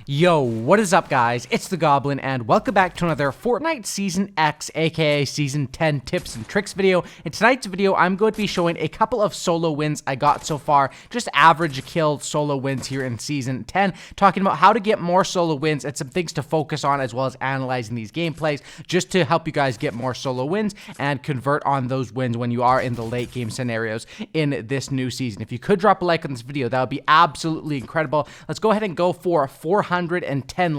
Yo, what is up guys? It's the Goblin and welcome back to another Fortnite Season X aka Season 10 tips and tricks video. In tonight's video, I'm going to be showing a couple of solo wins I got so far, just average kill solo wins here in Season 10, talking about how to get more solo wins and some things to focus on as well as analyzing these gameplays just to help you guys get more solo wins and convert on those wins when you are in the late game scenarios in this new season. If you could drop a like on this video, that would be absolutely incredible. Let's go ahead and go for 410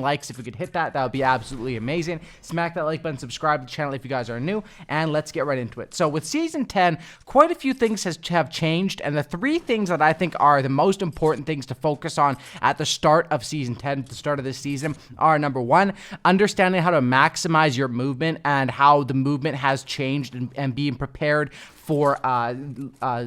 likes. If we could hit that, that would be absolutely amazing. Smack that like button, subscribe to the channel if you guys are new, and let's get right into it. So with Season 10, quite a few things have changed, and the three things that I think are the most important things to focus on at the start of Season 10, the start of this season, are number one, understanding how to maximize your movement and how the movement has changed and being prepared for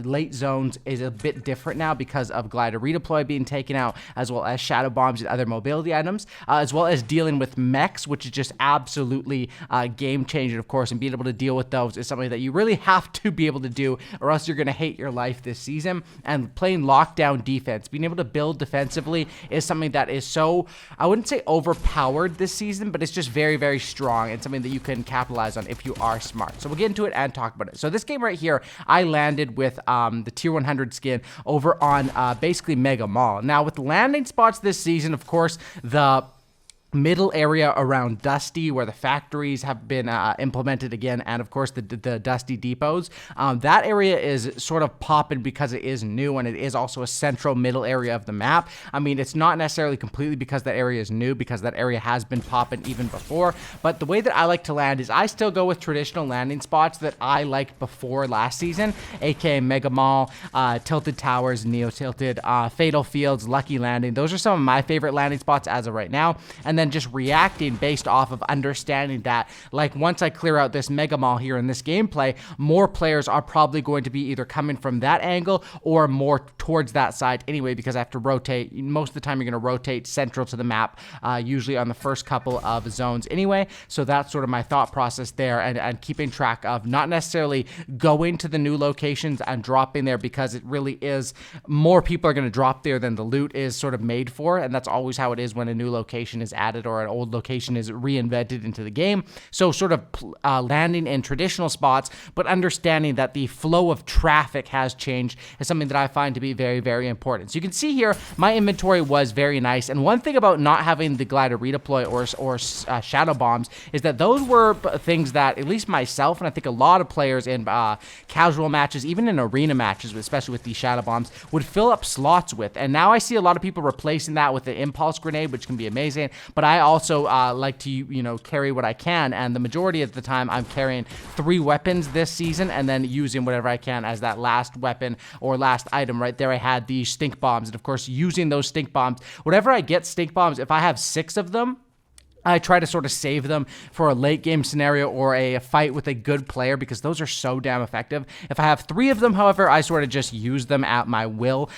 late zones is a bit different now because of glider redeploy being taken out, as well as shadow bombs and other mobility items, as well as dealing with mechs, which is just absolutely game changing, of course, and being able to deal with those is something that you really have to be able to do, or else you're going to hate your life this season. And playing lockdown defense, being able to build defensively is something that is so, I wouldn't say overpowered this season, but it's just very, very strong and something that you can capitalize on if you are smart. So we'll get into it and talk about it. So this game right here, I landed with the tier 100 skin over on basically Mega Mall. Now with the landing spots this season, of course, the middle area around Dusty, where the factories have been implemented again, and of course the Dusty depots, that area is sort of popping because it is new, and it is also a central middle area of the map. I mean, it's not necessarily completely because that area is new, because that area has been popping even before, but the way that I like to land is I still go with traditional landing spots that I liked before last season, aka Mega Mall, Tilted Towers, Neo Tilted, Fatal Fields, Lucky Landing. Those are some of my favorite landing spots as of right now, and then just reacting based off of understanding that, like, once I clear out this Mega Mall here in this gameplay, more players are probably going to be either coming from that angle or more towards that side anyway, because I have to rotate. Most of the time you're going to rotate central to the map, usually on the first couple of zones anyway. So that's sort of my thought process there, and keeping track of not necessarily going to the new locations and dropping there, because it really is more people are going to drop there than the loot is sort of made for, and that's always how it is when a new location is added or an old location is reinvented into the game. So sort of landing in traditional spots, but understanding that the flow of traffic has changed is something that I find to be very, very important. So you can see here, my inventory was very nice, and one thing about not having the glider redeploy or shadow bombs is that those were things that at least myself, and I think a lot of players in casual matches, even in arena matches, especially with these shadow bombs, would fill up slots with. And now I see a lot of people replacing that with the impulse grenade, which can be amazing, but I also like to, you know, carry what I can, and the majority of the time I'm carrying 3 weapons this season and then using whatever I can as that last weapon or last item. Right there I had these stink bombs, and of course using those stink bombs, whenever I get stink bombs, if I have 6 of them, I try to sort of save them for a late game scenario or a fight with a good player, because those are so damn effective. If I have 3 of them, however, I sort of just use them at my will,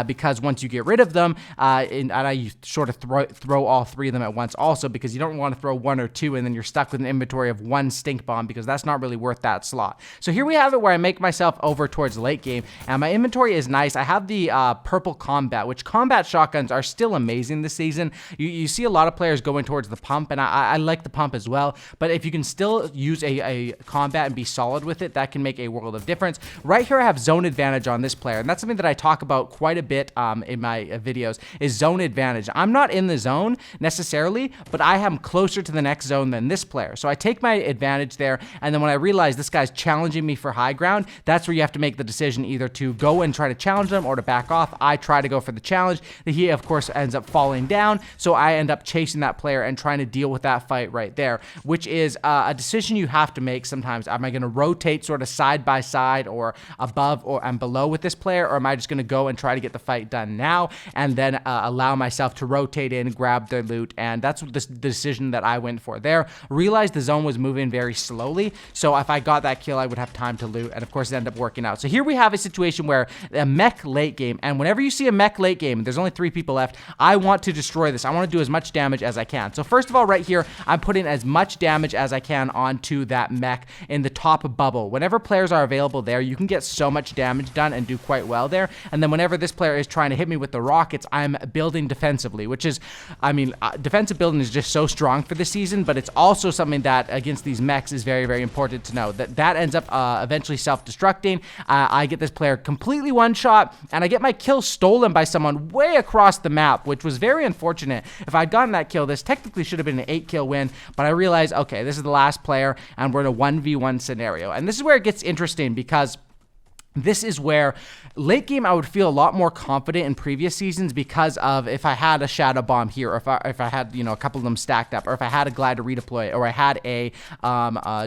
because once you get rid of them, and I sort of throw all 3 of them at once also, because you don't want to throw 1 or 2 and then you're stuck with an inventory of 1 stink bomb, because that's not really worth that slot. So here we have it where I make myself over towards late game, and my inventory is nice. I have the purple combat, which combat shotguns are still amazing this season. You see a lot of players going towards the pump, and I like the pump as well, but if you can still use a combat and be solid with it, that can make a world of difference. Right here I have zone advantage on this player, and that's something that I talk about quite a bit in my videos, is zone advantage. I'm not in the zone necessarily, but I am closer to the next zone than this player, so I take my advantage there, and then when I realize this guy's challenging me for high ground, that's where you have to make the decision either to go and try to challenge them or to back off. I try to go for the challenge. He of course ends up falling down, so I end up chasing that player and trying to deal with that fight right there, which is a decision you have to make sometimes. Am I going to rotate sort of side by side or above and below with this player, or am I just going to go and try to get the fight done now and then allow myself to rotate in, grab their loot? And that's the decision that I went for there. Realized the zone was moving very slowly, so if I got that kill, I would have time to loot, and of course it ended up working out. So here we have a situation where a mech late game, and whenever you see a mech late game, there's only 3 people left, I want to destroy this. I want to do as much damage as I can. So first of all, right here, I'm putting as much damage as I can onto that mech in the top bubble. Whenever players are available there, you can get so much damage done and do quite well there. And then whenever this player is trying to hit me with the rockets, I'm building defensively, which is, I mean, defensive building is just so strong for this season, but it's also something that against these mechs is very, very important to know. That ends up eventually self-destructing. I get this player completely one-shot, and I get my kill stolen by someone way across the map, which was very unfortunate. If I'd gotten that kill, this technically should have been an 8-kill win, but I realized, okay, this is the last player, and we're in a 1v1 scenario. And this is where it gets interesting, because this is where late game I would feel a lot more confident in previous seasons, because of if I had a shadow bomb here, or if I had, you know, a couple of them stacked up, or if I had a glider redeploy, or I had a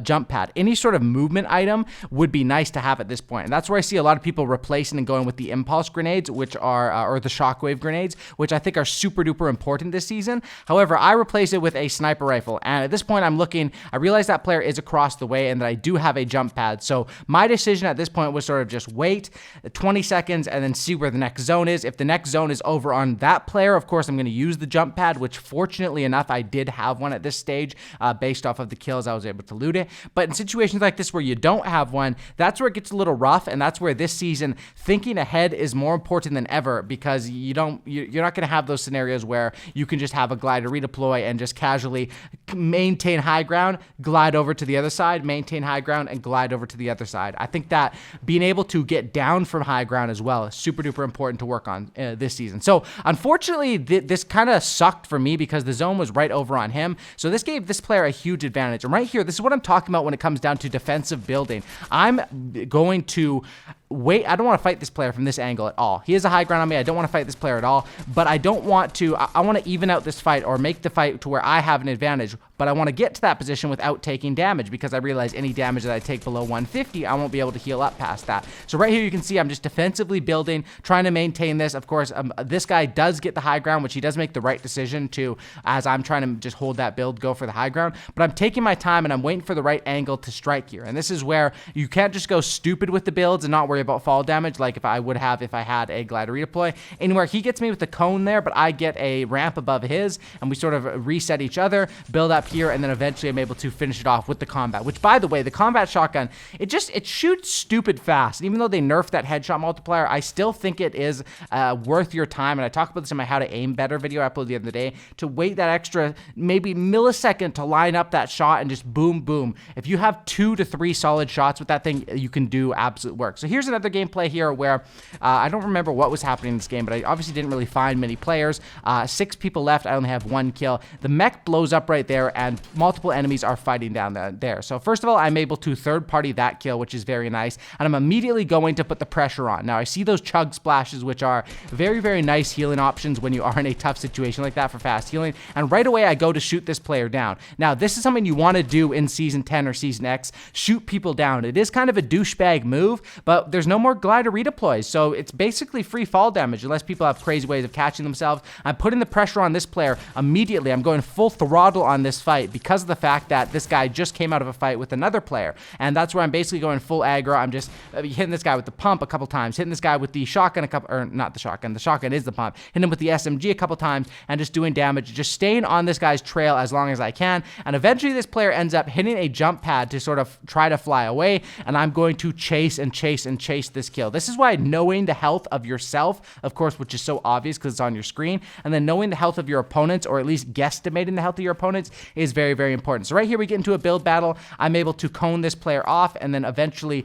jump pad. Any sort of movement item would be nice to have at this point. And that's where I see a lot of people replacing and going with the impulse grenades, which are or the shockwave grenades, which I think are super duper important this season. However, I replace it with a sniper rifle, and at this point I'm looking, I realize that player is across the way and that I do have a jump pad. So my decision at this point was sort of just wait 20 seconds and then see where the next zone is. If the next zone is over on that player, of course I'm going to use the jump pad, which fortunately enough I did have one at this stage. Based off of the kills, I was able to loot it. But in situations like this where you don't have one, that's where it gets a little rough, and that's where this season thinking ahead is more important than ever, because you're not going to have those scenarios where you can just have a glider redeploy and just casually maintain high ground, glide over to the other side, maintain high ground, and glide over to the other side. I think that being able to get down from high ground as well is super duper important to work on this season. So unfortunately, this kind of sucked for me because the zone was right over on him. So this gave this player a huge advantage. And right here, this is what I'm talking about when it comes down to defensive building. I'm going to wait. I don't want to fight this player from this angle at all. He has a high ground on me. I don't want to fight this player at all, but I don't want to, I want to even out this fight or make the fight to where I have an advantage, but I want to get to that position without taking damage, because I realize any damage that I take below 150, I won't be able to heal up past that. So right here, you can see I'm just defensively building, trying to maintain this. Of course, this guy does get the high ground, which he does make the right decision to, as I'm trying to just hold that build, go for the high ground, but I'm taking my time and I'm waiting for the right angle to strike here. And this is where you can't just go stupid with the builds and not worry about fall damage like if I would have if I had a glider redeploy. Anywhere he gets me with the cone there, but I get a ramp above his, and we sort of reset each other, build up here, and then eventually I'm able to finish it off with the combat, which, by the way, the combat shotgun, it shoots stupid fast. And even though they nerfed that headshot multiplier, I still think it is worth your time. And I talked about this in my how to aim better video I uploaded the other day, to wait that extra maybe millisecond to line up that shot and just boom, boom. If you have 2 to 3 solid shots with that thing, you can do absolute work. So here's another gameplay here where I don't remember what was happening in this game, but I obviously didn't really find many players. 6 people left. I only have 1 kill. The mech blows up right there, and multiple enemies are fighting down there. So first of all, I'm able to third-party that kill, which is very nice, and I'm immediately going to put the pressure on. Now, I see those chug splashes, which are very, very nice healing options when you are in a tough situation like that for fast healing, and right away, I go to shoot this player down. Now, this is something you want to do in Season 10 or Season X, shoot people down. It is kind of a douchebag move, but there's no more glider redeploys, so it's basically free fall damage unless people have crazy ways of catching themselves. I'm putting the pressure on this player immediately. I'm going full throttle on this fight because of the fact that this guy just came out of a fight with another player, and that's where I'm basically going full aggro. I'm just hitting this guy with the pump a couple times, hitting this guy with the shotgun or not the shotgun is the pump, hitting him with the SMG a couple times, and just doing damage, just staying on this guy's trail as long as I can. And eventually this player ends up hitting a jump pad to sort of try to fly away, and I'm going to chase and chase and chase this kill. This is why knowing the health of yourself, of course, which is so obvious because it's on your screen, and then knowing the health of your opponents, or at least guesstimating the health of your opponents, is very, very important. So right here we get into a build battle. I'm able to cone this player off and then eventually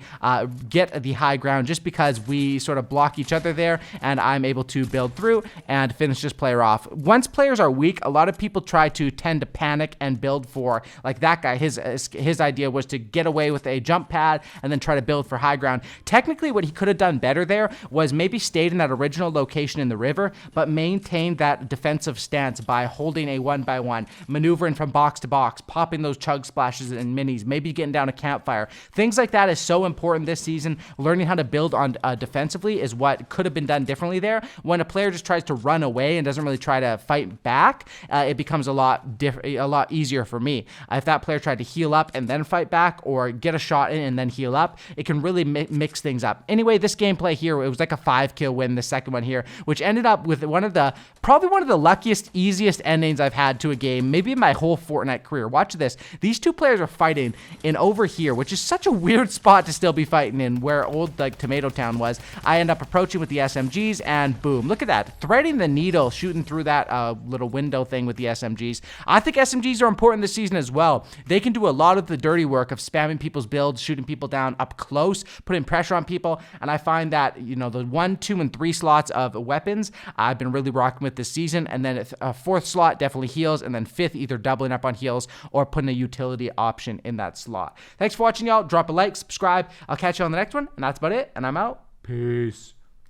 get the high ground just because we sort of block each other there, and I'm able to build through and finish this player off. Once players are weak, a lot of people tend to panic and build for, like that guy, his idea was to get away with a jump pad and then try to build for high ground. Technically, what he could have done better there was maybe stayed in that original location in the river, but maintained that defensive stance by holding a 1-by-1, maneuvering from box to box, popping those chug splashes and minis, maybe getting down a campfire. Things like that is so important this season. Learning how to build on defensively is what could have been done differently there. When a player just tries to run away and doesn't really try to fight back, it becomes a lot easier for me. If that player tried to heal up and then fight back, or get a shot in and then heal up, it can really mix things things up. Anyway, this gameplay here, it was like a 5-kill win, the second one here, which ended up with probably one of the luckiest, easiest endings I've had to a game, maybe in my whole Fortnite career. Watch this. These two players are fighting in over here, which is such a weird spot to still be fighting in, where old like Tomato Town was. I end up approaching with the SMGs, and boom, look at that, threading the needle, shooting through that little window thing with the SMGs. I think SMGs are important this season as well. They can do a lot of the dirty work of spamming people's builds, shooting people down up close, putting pressure on people, and I find that, you know, the 1, 2, and 3 slots of weapons I've been really rocking with this season, and then a 4th slot definitely heals, and then 5th either doubling up on heals or putting a utility option in that slot. Thanks for watching, y'all. Drop a like, subscribe. I'll catch you on the next one, and that's about it, and I'm out. Peace.